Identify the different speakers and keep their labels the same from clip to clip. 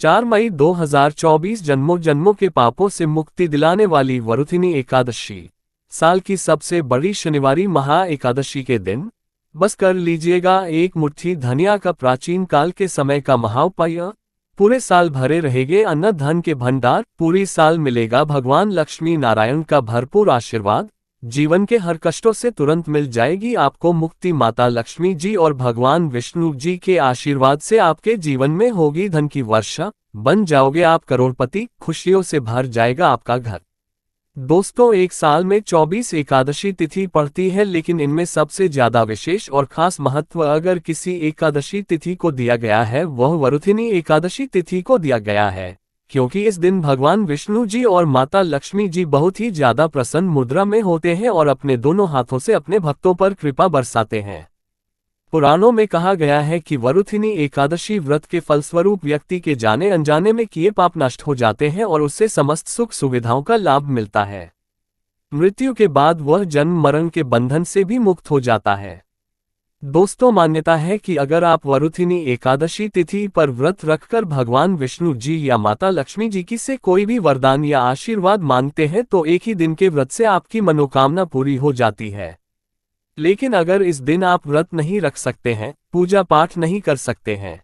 Speaker 1: 4 मई 2024 जन्मों जन्मों के पापों से मुक्ति दिलाने वाली वरुथिनी एकादशी, साल की सबसे बड़ी शनिवारी महा एकादशी के दिन बस कर लीजिएगा एक मुट्ठी धनिया का प्राचीन काल के समय का महाउपाय। पूरे साल भरे रहेंगे अन्न धन के भंडार, पूरी साल मिलेगा भगवान लक्ष्मी नारायण का भरपूर आशीर्वाद, जीवन के हर कष्टों से तुरंत मिल जाएगी आपको मुक्ति। माता लक्ष्मी जी और भगवान विष्णु जी के आशीर्वाद से आपके जीवन में होगी धन की वर्षा, बन जाओगे आप करोड़पति, खुशियों से भर जाएगा आपका घर। दोस्तों, एक साल में 24 एकादशी तिथि पड़ती है, लेकिन इनमें सबसे ज्यादा विशेष और खास महत्व अगर किसी एकादशी तिथि को दिया गया है वह वरुथिनी एकादशी तिथि को दिया गया है, क्योंकि इस दिन भगवान विष्णु जी और माता लक्ष्मी जी बहुत ही ज्यादा प्रसन्न मुद्रा में होते हैं और अपने दोनों हाथों से अपने भक्तों पर कृपा बरसाते हैं। पुराणों में कहा गया है कि वरुथिनी एकादशी व्रत के फलस्वरूप व्यक्ति के जाने अनजाने में किए पाप नष्ट हो जाते हैं और उससे समस्त सुख सुविधाओं का लाभ मिलता है। मृत्यु के बाद वह जन्म मरण के बंधन से भी मुक्त हो जाता है। दोस्तों, मान्यता है कि अगर आप वरुथिनी एकादशी तिथि पर व्रत रखकर भगवान विष्णु जी या माता लक्ष्मी जी की से कोई भी वरदान या आशीर्वाद मांगते हैं तो एक ही दिन के व्रत से आपकी मनोकामना पूरी हो जाती है। लेकिन अगर इस दिन आप व्रत नहीं रख सकते हैं, पूजा पाठ नहीं कर सकते हैं,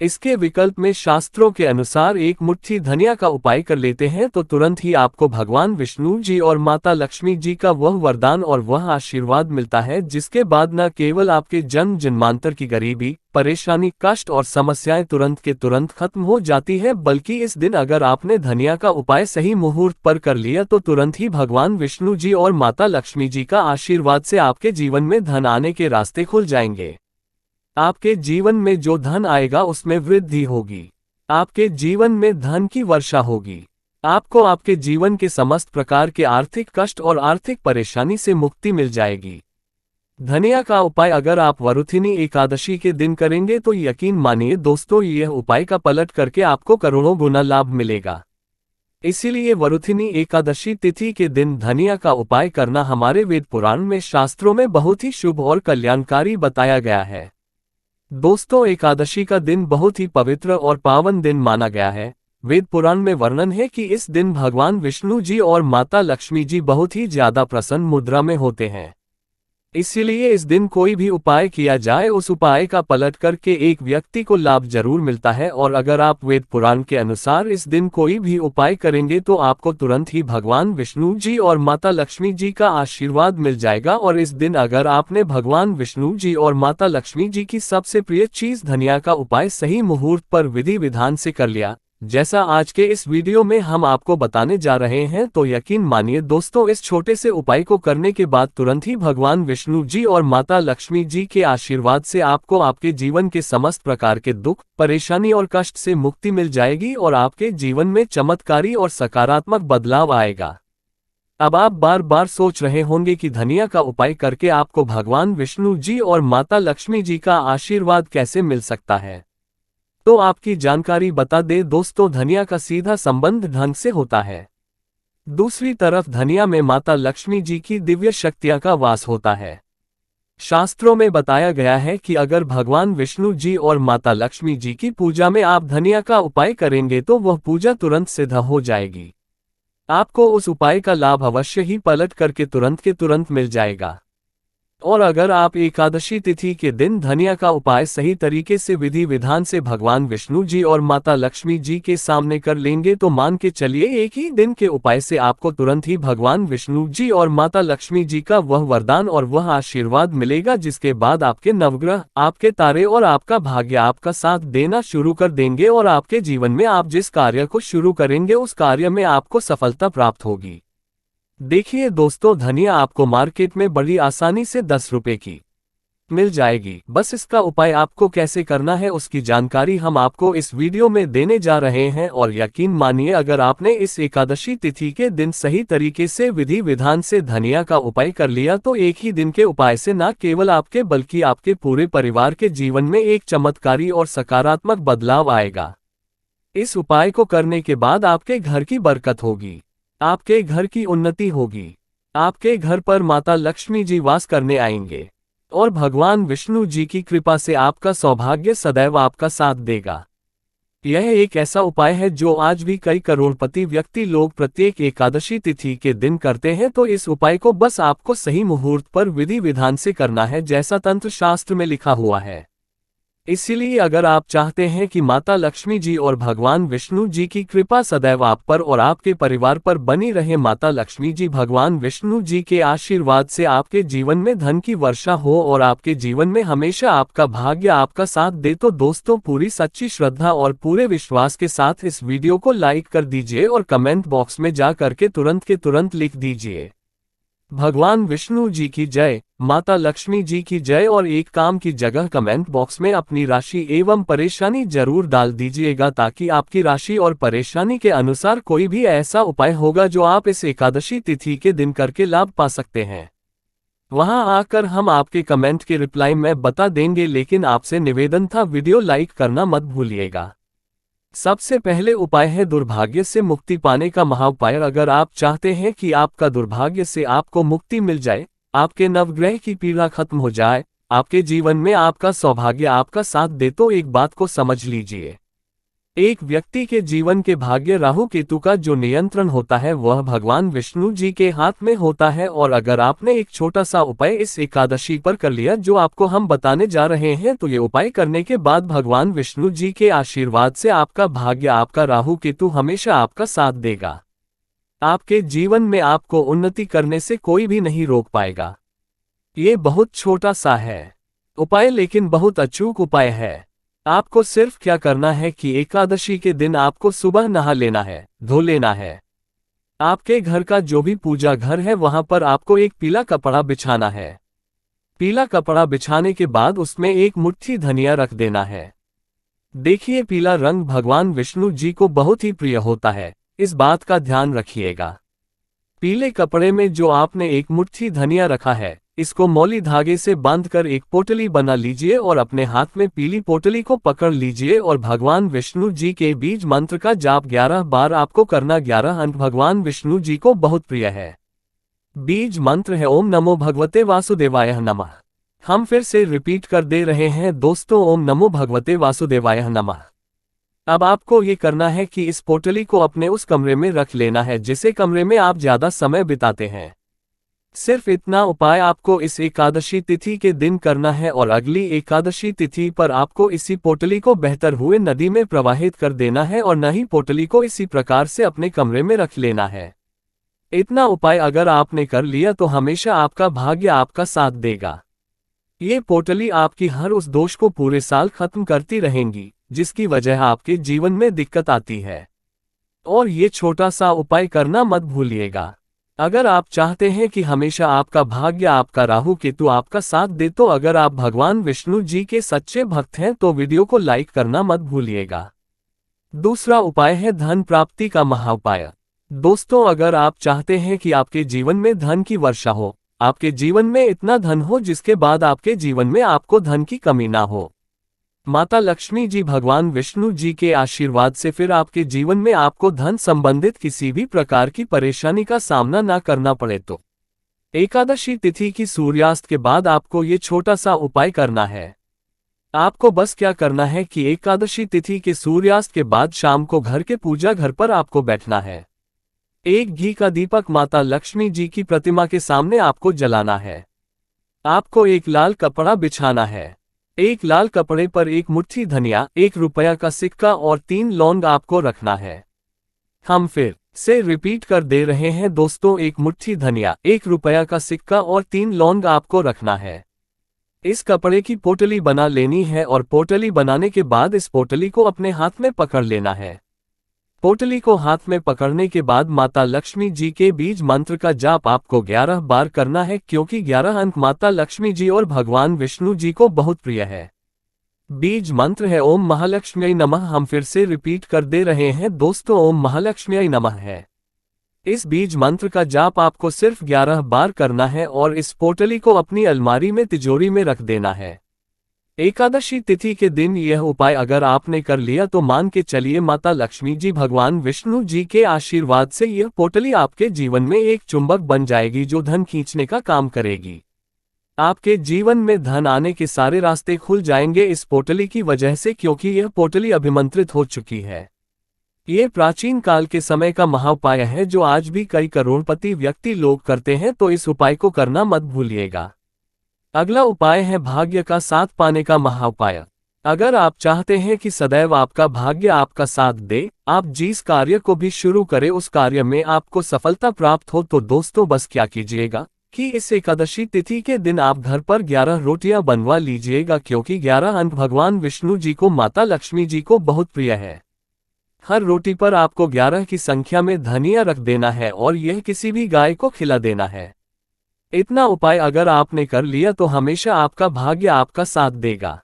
Speaker 1: इसके विकल्प में शास्त्रों के अनुसार एक मुट्ठी धनिया का उपाय कर लेते हैं तो तुरंत ही आपको भगवान विष्णु जी और माता लक्ष्मी जी का वह वरदान और वह आशीर्वाद मिलता है, जिसके बाद न केवल आपके जन्म जन्मांतर की गरीबी, परेशानी, कष्ट और समस्याएं तुरंत के तुरंत खत्म हो जाती है, बल्कि इस दिन अगर आपने धनिया का उपाय सही मुहूर्त पर कर लिया तो तुरंत ही भगवान विष्णु जी और माता लक्ष्मी जी का आशीर्वाद से आपके जीवन में धन आने के रास्ते खुल जाएंगे। आपके जीवन में जो धन आएगा उसमें वृद्धि होगी, आपके जीवन में धन की वर्षा होगी, आपको आपके जीवन के समस्त प्रकार के आर्थिक कष्ट और आर्थिक परेशानी से मुक्ति मिल जाएगी। धनिया का उपाय अगर आप वरुथिनी एकादशी के दिन करेंगे तो यकीन मानिए दोस्तों, यह उपाय का पलट करके आपको करोड़ों गुना लाभ मिलेगा। इसीलिए वरुथिनी एकादशी तिथि के दिन धनिया का उपाय करना हमारे वेद पुराण में शास्त्रों में बहुत ही शुभ और कल्याणकारी बताया गया है। दोस्तों, एकादशी का दिन बहुत ही पवित्र और पावन दिन माना गया है। वेद पुराण में वर्णन है कि इस दिन भगवान विष्णु जी और माता लक्ष्मी जी बहुत ही ज्यादा प्रसन्न मुद्रा में होते हैं। इसीलिए इस दिन कोई भी उपाय किया जाए उस उपाय का पलट करके एक व्यक्ति को लाभ जरूर मिलता है, और अगर आप वेद पुराण के अनुसार इस दिन कोई भी उपाय करेंगे तो आपको तुरंत ही भगवान विष्णु जी और माता लक्ष्मी जी का आशीर्वाद मिल जाएगा। और इस दिन अगर आपने भगवान विष्णु जी और माता लक्ष्मी जी की सबसे प्रिय चीज धनिया का उपाय सही मुहूर्त पर विधि विधान से कर लिया, जैसा आज के इस वीडियो में हम आपको बताने जा रहे हैं, तो यकीन मानिए दोस्तों, इस छोटे से उपाय को करने के बाद तुरंत ही भगवान विष्णु जी और माता लक्ष्मी जी के आशीर्वाद से आपको आपके जीवन के समस्त प्रकार के दुख, परेशानी और कष्ट से मुक्ति मिल जाएगी और आपके जीवन में चमत्कारी और सकारात्मक बदलाव आएगा। अब आप बार बार सोच रहे होंगे कि धनिया का उपाय करके आपको भगवान विष्णु जी और माता लक्ष्मी जी का आशीर्वाद कैसे मिल सकता है, तो आपकी जानकारी बता दे दोस्तों, धनिया का सीधा संबंध धन से होता है। दूसरी तरफ धनिया में माता लक्ष्मी जी की दिव्य शक्तियां का वास होता है। शास्त्रों में बताया गया है कि अगर भगवान विष्णु जी और माता लक्ष्मी जी की पूजा में आप धनिया का उपाय करेंगे तो वह पूजा तुरंत सिद्ध हो जाएगी। आपको उस उपाय का लाभ अवश्य ही पलट करके तुरंत के तुरंत मिल जाएगा। और अगर आप एकादशी तिथि के दिन धनिया का उपाय सही तरीके से विधि विधान से भगवान विष्णु जी और माता लक्ष्मी जी के सामने कर लेंगे तो मान के चलिए एक ही दिन के उपाय से आपको तुरंत ही भगवान विष्णु जी और माता लक्ष्मी जी का वह वरदान और वह आशीर्वाद मिलेगा, जिसके बाद आपके नवग्रह, आपके तारे और आपका भाग्य आपका साथ देना शुरू कर देंगे और आपके जीवन में आप जिस कार्य को शुरू करेंगे उस कार्य में आपको सफलता प्राप्त होगी। देखिए दोस्तों, धनिया आपको मार्केट में बड़ी आसानी से 10 रुपए की मिल जाएगी। बस इसका उपाय आपको कैसे करना है उसकी जानकारी हम आपको इस वीडियो में देने जा रहे हैं। और यकीन मानिए, अगर आपने इस एकादशी तिथि के दिन सही तरीके से विधि विधान से धनिया का उपाय कर लिया तो एक ही दिन के उपाय से न केवल आपके बल्कि आपके पूरे परिवार के जीवन में एक चमत्कारी और सकारात्मक बदलाव आएगा। इस उपाय को करने के बाद आपके घर की बरकत होगी, आपके घर की उन्नति होगी, आपके घर पर माता लक्ष्मी जी वास करने आएंगे और भगवान विष्णु जी की कृपा से आपका सौभाग्य सदैव आपका साथ देगा। यह एक ऐसा उपाय है जो आज भी कई करोड़पति व्यक्ति लोग प्रत्येक एकादशी तिथि के दिन करते हैं। तो इस उपाय को बस आपको सही मुहूर्त पर विधि विधान से करना है, जैसा तंत्र शास्त्र में लिखा हुआ है। इसीलिए अगर आप चाहते हैं कि माता लक्ष्मी जी और भगवान विष्णु जी की कृपा सदैव आप पर और आपके परिवार पर बनी रहे, माता लक्ष्मी जी भगवान विष्णु जी के आशीर्वाद से आपके जीवन में धन की वर्षा हो और आपके जीवन में हमेशा आपका भाग्य आपका साथ दे, तो दोस्तों पूरी सच्ची श्रद्धा और पूरे विश्वास के साथ इस वीडियो को लाइक कर दीजिए और कमेंट बॉक्स में जा करके तुरंत के तुरंत लिख दीजिए भगवान विष्णु जी की जय, माता लक्ष्मी जी की जय, और एक काम की जगह कमेंट बॉक्स में अपनी राशि एवं परेशानी जरूर डाल दीजिएगा, ताकि आपकी राशि और परेशानी के अनुसार कोई भी ऐसा उपाय होगा जो आप इस एकादशी तिथि के दिन करके लाभ पा सकते हैं। वहां आकर हम आपके कमेंट के रिप्लाई में बता देंगे, लेकिन आपसे निवेदन था वीडियो लाइक करना मत भूलिएगा। सबसे पहले उपाय है दुर्भाग्य से मुक्ति पाने का महाउपाय। अगर आप चाहते हैं कि आपका दुर्भाग्य से आपको मुक्ति मिल जाए, आपके नवग्रह की पीड़ा खत्म हो जाए, आपके जीवन में आपका सौभाग्य आपका साथ दे, तो एक बात को समझ लीजिए। एक व्यक्ति के जीवन के भाग्य राहु केतु का जो नियंत्रण होता है वह भगवान विष्णु जी के हाथ में होता है। और अगर आपने एक छोटा सा उपाय इस एकादशी पर कर लिया जो आपको हम बताने जा रहे हैं, तो ये उपाय करने के बाद भगवान विष्णु जी के आशीर्वाद से आपका भाग्य आपका राहु केतु हमेशा आपका साथ देगा। आपके जीवन में आपको उन्नति करने से कोई भी नहीं रोक पाएगा। ये बहुत छोटा सा है उपाय, लेकिन बहुत अचूक उपाय है। आपको सिर्फ क्या करना है कि एकादशी के दिन आपको सुबह नहा लेना है, धो लेना है। आपके घर का जो भी पूजा घर है वहां पर आपको एक पीला कपड़ा बिछाना है। पीला कपड़ा बिछाने के बाद उसमें एक मुट्ठी धनिया रख देना है। देखिए, पीला रंग भगवान विष्णु जी को बहुत ही प्रिय होता है, इस बात का ध्यान रखिएगा। पीले कपड़े में जो आपने एक मुट्ठी धनिया रखा है, इसको मौली धागे से बांधकर एक पोटली बना लीजिए और अपने हाथ में पीली पोटली को पकड़ लीजिए और भगवान विष्णु जी के बीज मंत्र का जाप 11 बार आपको करना। 11 अंक भगवान विष्णु जी को बहुत प्रिय है। बीज मंत्र है ओम नमो भगवते वासुदेवाय नमः। हम फिर से रिपीट कर दे रहे हैं दोस्तों, ओम नमो भगवते वासुदेवाय नमः। अब आपको ये करना है कि इस पोटली को अपने उस कमरे में रख लेना है जिसे कमरे में आप ज्यादा समय बिताते हैं। सिर्फ इतना उपाय आपको इस एकादशी तिथि के दिन करना है और अगली एकादशी तिथि पर आपको इसी पोटली को बेहतर हुए नदी में प्रवाहित कर देना है और न ही पोटली को इसी प्रकार से अपने कमरे में रख लेना है। इतना उपाय अगर आपने कर लिया तो हमेशा आपका भाग्य आपका साथ देगा। ये पोटली आपकी हर उस दोष को पूरे साल खत्म करती रहेंगी जिसकी वजह आपके जीवन में दिक्कत आती है। और ये छोटा सा उपाय करना मत भूलिएगा। अगर आप चाहते हैं कि हमेशा आपका भाग्य आपका राहु केतु आपका साथ दे, तो अगर आप भगवान विष्णु जी के सच्चे भक्त हैं तो वीडियो को लाइक करना मत भूलिएगा। दूसरा उपाय है धन प्राप्ति का महाउपाय। दोस्तों, अगर आप चाहते हैं कि आपके जीवन में धन की वर्षा हो, आपके जीवन में इतना धन हो जिसके बाद आपके जीवन में आपको धन की कमी ना हो, माता लक्ष्मी जी भगवान विष्णु जी के आशीर्वाद से फिर आपके जीवन में आपको धन संबंधित किसी भी प्रकार की परेशानी का सामना ना करना पड़े, तो एकादशी तिथि की सूर्यास्त के बाद आपको ये छोटा सा उपाय करना है। आपको बस क्या करना है कि एकादशी तिथि के सूर्यास्त के बाद शाम को घर के पूजा घर पर आपको बैठना है। एक घी का दीपक माता लक्ष्मी जी की प्रतिमा के सामने आपको जलाना है। आपको एक लाल कपड़ा बिछाना है। एक लाल कपड़े पर एक मुट्ठी धनिया, 1 रुपया का सिक्का और 3 लौंग आपको रखना है। हम फिर से रिपीट कर दे रहे हैं दोस्तों, 1 मुट्ठी धनिया, 1 रुपया का सिक्का और 3 लौंग आपको रखना है। इस कपड़े की पोटली बना लेनी है और पोटली बनाने के बाद इस पोटली को अपने हाथ में पकड़ लेना है। पोटली को हाथ में पकड़ने के बाद माता लक्ष्मी जी के बीज मंत्र का जाप आपको 11 बार करना है, क्योंकि 11 अंक माता लक्ष्मी जी और भगवान विष्णु जी को बहुत प्रिय है। बीज मंत्र है ओम महालक्ष्म्यै नमः। हम फिर से रिपीट कर दे रहे हैं दोस्तों, ओम महालक्ष्म्यै नमः है। इस बीज मंत्र का जाप आपको सिर्फ 11 बार करना है और इस पोटली को अपनी अलमारी में तिजोरी में रख देना है। एकादशी तिथि के दिन यह उपाय अगर आपने कर लिया तो मान के चलिए माता लक्ष्मी जी भगवान विष्णु जी के आशीर्वाद से यह पोटली आपके जीवन में एक चुंबक बन जाएगी जो धन खींचने का काम करेगी। आपके जीवन में धन आने के सारे रास्ते खुल जाएंगे इस पोटली की वजह से, क्योंकि यह पोटली अभिमंत्रित हो चुकी है। ये प्राचीन काल के समय का महाउपाय है जो आज भी कई करोड़पति व्यक्ति लोग करते हैं, तो इस उपाय को करना मत भूलिएगा। अगला उपाय है भाग्य का साथ पाने का महाउपाय। अगर आप चाहते हैं कि सदैव आपका भाग्य आपका साथ दे, आप जिस कार्य को भी शुरू करें उस कार्य में आपको सफलता प्राप्त हो, तो दोस्तों बस क्या कीजिएगा कि इस एकादशी तिथि के दिन आप घर पर 11 रोटियां बनवा लीजिएगा, क्योंकि 11 अंक भगवान विष्णु जी को, माता लक्ष्मी जी को बहुत प्रिय है। हर रोटी पर आपको 11 की संख्या में धनिया रख देना है और यह किसी भी गाय को खिला देना है। इतना उपाय अगर आपने कर लिया तो हमेशा आपका भाग्य आपका साथ देगा।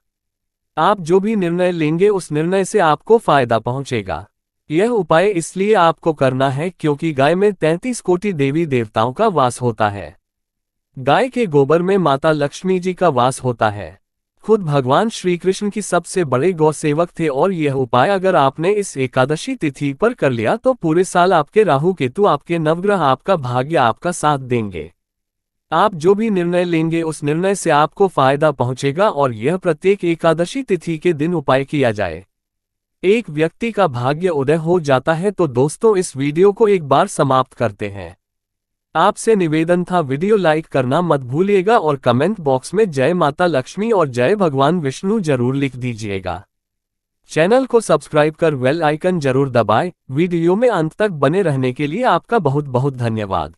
Speaker 1: आप जो भी निर्णय लेंगे उस निर्णय से आपको फायदा पहुंचेगा। यह उपाय इसलिए आपको करना है क्योंकि गाय में 33 कोटि देवी देवताओं का वास होता है। गाय के गोबर में माता लक्ष्मी जी का वास होता है। खुद भगवान श्री कृष्ण की सबसे बड़े गौ सेवक थे, और यह उपाय अगर आपने इस एकादशी तिथि पर कर लिया तो पूरे साल आपके राहु केतु, आपके नवग्रह, आपका भाग्य आपका साथ देंगे। आप जो भी निर्णय लेंगे उस निर्णय से आपको फायदा पहुंचेगा, और यह प्रत्येक एकादशी तिथि के दिन उपाय किया जाए। एक व्यक्ति का भाग्य उदय हो जाता है। तो दोस्तों इस वीडियो को एक बार समाप्त करते हैं। आपसे निवेदन था, वीडियो लाइक करना मत भूलिएगा और कमेंट बॉक्स में जय माता लक्ष्मी और जय भगवान विष्णु जरूर लिख दीजिएगा। चैनल को सब्सक्राइब कर बेल आइकन जरूर दबाएं। वीडियो में अंत तक बने रहने के लिए आपका बहुत बहुत धन्यवाद।